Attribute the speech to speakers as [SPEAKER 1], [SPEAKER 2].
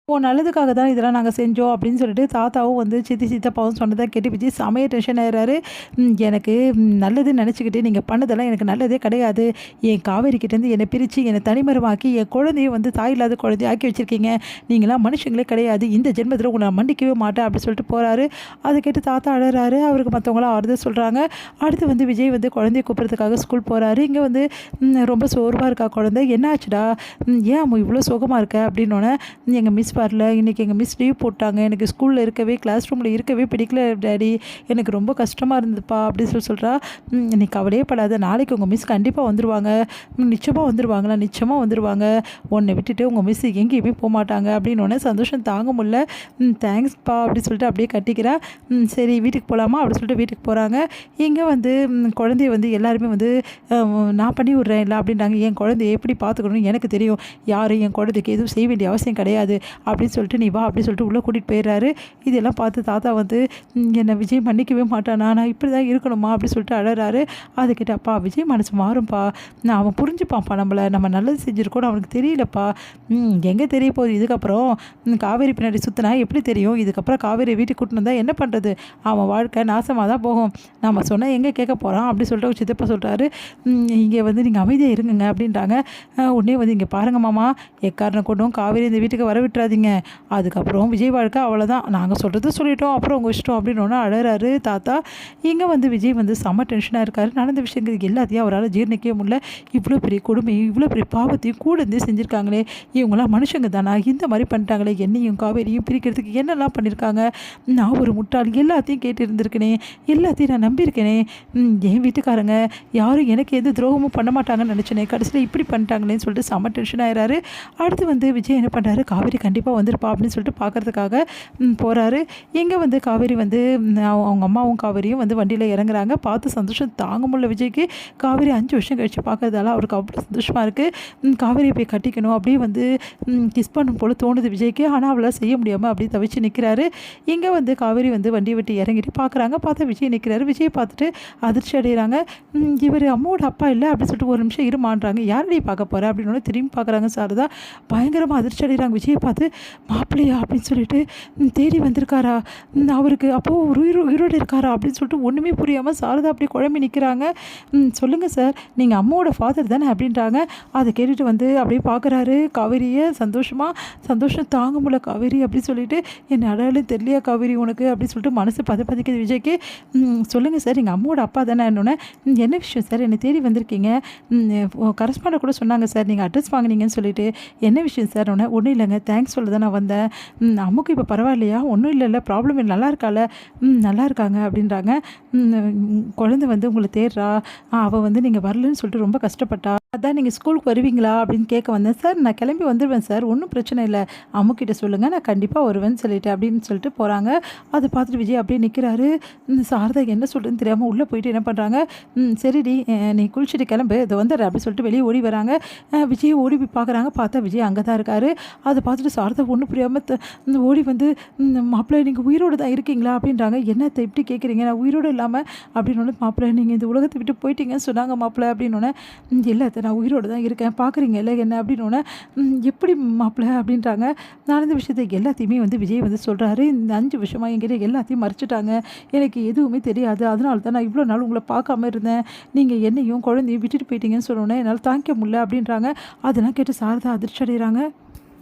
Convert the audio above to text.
[SPEAKER 1] உன் நல்லதுக்காக தான் இதெல்லாம் நாங்க செஞ்சோம் அப்படின்னு சொல்லிட்டு தாத்தாவும் வந்து சித்தி, சித்தப்பாவும் சொன்னத கேட்டு விஜய் செமையா டென்ஷன் ஆயிடுறாரு. எனக்கு நல்லதுன்னு நெனச்சுக்கிட்டு நீங்க பண்ணதெல்லாம் எனக்கு நல்லதே கிடையாது. என் காவேரி கிட்டேருந்து என்னை பிரிச்சு, என்னை தனிமரமாக்கி, என் குழந்தையும் வந்து தாய் இல்லாத குழந்தைய ஆக்கி வச்சிருக்கீங்க. நீங்கலாம் மனுஷங்களே கிடையாது. இந்த ஜென்மத்தில உங்கள நான் மன்னிக்கவே மாட்டேன் அப்படின்னு சொல்லிட்டு போறாரு. அத கேட்டு தாத்தா அழறாரு. அவருக்கு மத்தவங்கலாம் ஆறுதல் சொல்றாங்க. அடுத்து வந்து விஜய் வந்து குழந்தைய கூப்பிடுறதுக்காக ஸ்கூல் போறாரு. இங்க வந்து ரொம்ப சோர்வா இருக்கா குழந்தை. "என்னாச்சுடா? ஏன் அம்மு இவ்ளோ சோகமா இருக்க?" அப்படின்னோனே, "எங்க மிஸ் வரல. இன்னைக்கு எங்க மிஸ் லீவ் போட்டாங்க. எனக்கு ஸ்கூல்ல இருக்கவே கிளாஸ் ரூம்ல இருக்கவே பிடிக்கல டாடி. எனக்கு ரொம்ப கஷ்டமா இருந்ததுப்பா" அப்படின்னு சொல்றா. "நீ கவலையே படாத. நாளைக்கு உங்க மிஸ் கண்டிப்பா வந்துருவாங்க. நிச்சயமா வந்துருவாங்களா? நிச்சயமா வந்துருவாங்க. உன்னை விட்டுட்டு உங்க மிஸ் எங்கேயுமே போமாட்டாங்க" அப்படின்னோனே சந்தோஷம் தாங்க முடியல. தேங்க்ஸ்ப்பா" அப்படின்னு சொல்லிட்டு அப்படியே கட்டிக்கிறா. சரி வீட்டுக்கு போலாமா? அப்படின்னு சொல்லிட்டு வீட்டுக்கு போறாங்க. இங்க வந்து குழந்தைய வந்து எல்லாருமே வந்து நான் பண்ணி விடுறேன் இல்ல அப்படின்றாங்க. என் குழந்தைய எப்படி பார்த்துக்கணும்னு எனக்கு தெரியும். யாரும் என் குழந்தைக்கு எதுவும் செய்ய வேண்டிய அவசியம் கிடையாது அப்படின்னு சொல்லிட்டு நீ வா அப்படின்னு சொல்லிட்டு உள்ளே கூட்டிகிட்டு போயிடுறாரு. இதெல்லாம் பார்த்து தாத்தா வந்து என்னை விஜய் மன்னிக்கவே மாட்டானா, நான் இப்படி தான் இருக்கணுமா அப்படின்னு சொல்லிட்டு அழறாரு. அதை கேட்டு, "அப்பா விஜய் மனசு மாறும்ப்பா, நான் அவன் புரிஞ்சுப்பான்ப்பா, நம்மளை நம்ம நல்லது செஞ்சுருக்கோன்னு அவனுக்கு தெரியலப்பா. எங்கே தெரிய போகுது இதுக்கப்புறம்? காவேரி பின்னாடி சுற்றினா எப்படி தெரியும்? இதுக்கப்புறம் காவேரி வீட்டுக்கு கூட்டின்னு வந்தால் என்ன பண்ணுறது? அவன் வாழ்க்கை நாசமாக தான் போகும். நம்ம சொன்னால் எங்கே கேட்க போகிறான் அப்படி சொல்லிட்டு ஒரு சித்தப்பா சொல்கிறாரு. இங்கே வந்து நீங்கள் அமைதியாக இருங்கங்க அப்படின்றாங்க. உடனே வந்து இங்கே பாருங்க மாமா, எக்காரணம் கொண்டும் காவேரி இந்த வீட்டுக்கு வர விட்டுறாதீங்க. அதுக்கப்புறம் விஜய் வாழ்க்கை அவ்வளோதான். நாங்கள் சொல்கிறது சொல்லிட்டோம், அப்புறம் உங்கள் இஷ்டம் அப்படின்னோன்னே அழறாரு தாத்தா. இங்கே வந்து விஜய் வந்து செம்ம டென்ஷனாக இருக்காரு. நடந்த விஷயங்கள் எல்லாத்தையும் அவரால் ஜீர்ணிக்கவே முடியல. இவ்வளோ பெரிய கொடுமையும் இவ்வளோ பெரிய பாவத்தையும் கூட இருந்தே செஞ்சுருக்காங்களே, இவங்களாம் மனுஷங்க தானா? இந்த மாதிரி பண்ணிட்டாங்களே, என்னையும் காவேரியும் பிரிக்கிறதுக்கு என்னெல்லாம் பண்ணியிருக்காங்க? நான் ஒரு முட்டாள், எல்லாத்தையும் கேட்டு இருந்திருக்கேனே, எல்லாத்தையும் நான் நம்பியிருக்கேனே. என் வீட்டுக்காரங்க யாரும் எனக்கு எந்த துரோகமும் பண்ண மாட்டாங்கன்னு நினச்சேனே, கடைசியில் இப்படி பண்ணிட்டாங்களேன்னு சொல்லிட்டு செம்ம டென்ஷன் ஆயிடுறாரு. அடுத்து வந்து விஜய் என்ன பண்ணுறாரு, காவேரி கண்டிப்பாக வந்திருப்பா அப்படின்னு சொல்லிட்டு பார்க்கறதுக்காக போகிறாரு. எங்கே வந்து காவேரி வந்து அவங்க அம்மாவும் காவேரியும் வந்து வண்டியில் இறங்குறாங்க. பார்த்து சந்தோஷம் தாங்க முடியல விஜய்க்கு. காவேரி 5 வருஷம் கழிச்சு பார்க்கறதால அவருக்கு அவ்வளோ சந்தோஷமாக இருக்குது. காவேரியை போய் கட்டிக்கணும் அப்படியே வந்து கிஸ் பண்ணும் போல் தோணுது விஜய்க்கு. ஆனால் அவளால் செய்ய முடியாமல் அப்படியே தவிச்சு நிற்கிறாரு. இங்கே வந்து காவேரி வந்து வண்டியை விட்டு இறங்கிட்டு பார்க்குறாங்க. பார்த்தா விஜய் நிற்கிறாரு. விஜய் பார்த்துட்டு அதிர்ச்சி அடைகிறாங்க. இவர் அம்மாவோட அப்பா இல்லை அப்படின்னு சொல்லிட்டு ஒரு நிமிஷம் இருமான்றாங்க. யாரடி பார்க்க போகிற அப்படின்னு திரும்பி பார்க்குறாங்க. சாரதா பயங்கரமாக அதிர்ச்சி அடைகிறாங்க. விஜயை பார்த்து, "மாப்பிள்ளையா?" அப்படின்னு சொல்லிட்டு, "தேடி வந்திருக்காரா? அவருக்கு அப்போது ஒரு உயிரோடு இருக்காரா?" அப்படின்னு சொல்லிட்டு ஒன்றுமே புரியாமல் சாரதா அப்படியே குழம்பி நிற்கிறாங்க. "சொல்லுங்கள் சார், நீங்கள் அம்மாவோட ஃபாதர் தானே?" அப்படின்றாங்க. அதை கேட்டுட்டு வந்து அப்படியே பார்க்குறாரு காவேரியை சந்தோஷம் தாங்க முடியல. "காவேரி" அப்படின்னு சொல்லிட்டு, "என்ன அடையாளம் தெரியலையா காவேரி உனக்கு?" அப்படின்னு சொல்லிட்டு மனசு பதக்குது விஜய்க்கு. "சொல்லுங்கள் சார், நீங்கள் அம்மாவோட அப்பா தானே?" என்னொன்னே, "என்ன விஷயம் சார்? என்னை தேடி வந்திருக்கீங்க? கரஸ்பாண்டர் கூட சொன்னாங்க சார், நீங்கள் அட்ரஸ் வாங்கினீங்கன்னு சொல்லிட்டு." "என்ன விஷயம் சார்?" "ஒன்றும் இல்லைங்க, தேங்க்ஸ் சொல்ல தான் நான் வந்தேன். அம்முக்கு இப்போ பரவாயில்லையா?" "ஒன்றும் இல்லைல்ல, ப்ராப்ளம் இல்லை, நல்லா இருக்கால?" நல்லா இருக்காங்க" அப்படின்றாங்க. "குழந்தை வந்து உங்களை தேடுறா, அவள் வந்து நீங்கள் வரலன்னு சொல்லிட்டு ரொம்ப கஷ்டப்பட்டா. அதான் நீங்கள் ஸ்கூலுக்கு வருவீங்களா அப்படின்னு கேட்க வந்தேன் சார். நான் கிளம்பி வந்துடுவேன் சார், ஒன்றும் பிரச்சனை இல்லை. அம்முக்கிட்ட சொல்லுங்கள், நான் கண்டிப்பாக வருவேன்னு சொல்லிட்டு" அப்படின்னு சொல்லிட்டு போகிறாங்க. அதை பார்த்துட்டு விஜய் அப்படியே நிற்கிறாரு. சாரதா என்ன சொல்கிறதுன்னு தெரியாமல் உள்ளே போயிட்டு என்ன பண்ணுறாங்க, "சரிடி, நீ குளிச்சுட்டு கிளம்பு, இதை வந்துடுற" அப்படின்னு சொல்லிட்டு வெளியே ஓடி வராங்க. விஜய் ஓடி போய் பார்க்குறாங்க. பார்த்தா விஜய் அங்கே தான் இருக்காரு. அதை பார்த்துட்டு சாரதா ஒன்றும் புரியாமல் ஓடி வந்து, "மாப்பிள்ளை நீங்கள் உயிரோடு தான் இருக்கீங்களா?" அப்படின்றாங்க. "என்னத்தை இப்படி கேட்குறீங்க? நான் உயிரோடு இல்லாமல்" அப்படின்னோடனே, "மாப்பிள்ளை நீங்கள் இந்த உலகத்தை விட்டு போயிட்டீங்கன்னு சொன்னாங்க மாப்பிள்ளை" அப்படின்னோடனே, "இல்லை நான் உயிரோடு தான் இருக்கேன், பார்க்குறீங்க இல்லை என்ன" அப்படின்னோடனே, "எப்படி மாப்பிள்ளை?" அப்படின்றாங்க. நடந்த விஷயத்தை எல்லாத்தையுமே வந்து விஜய் வந்து சொல்கிறாரு. "இந்த 5 வருஷமாக என்கிட்ட எல்லாத்தையும் மறைச்சிட்டாங்க, எனக்கு எதுவுமே தெரியாது, அதனால தான் நான் இவ்வளோ நாள் உங்களை பார்க்காம இருந்தேன். நீங்கள் என்னையும் குழந்தையும் விட்டுட்டு போயிட்டீங்கன்னு சொன்னோன்னே என்னால் தாங்கிக்க முடியல" அப்படின்றாங்க. அதெல்லாம் கேட்டு சாரதா அதிர்ச்சி அடைகிறாங்க.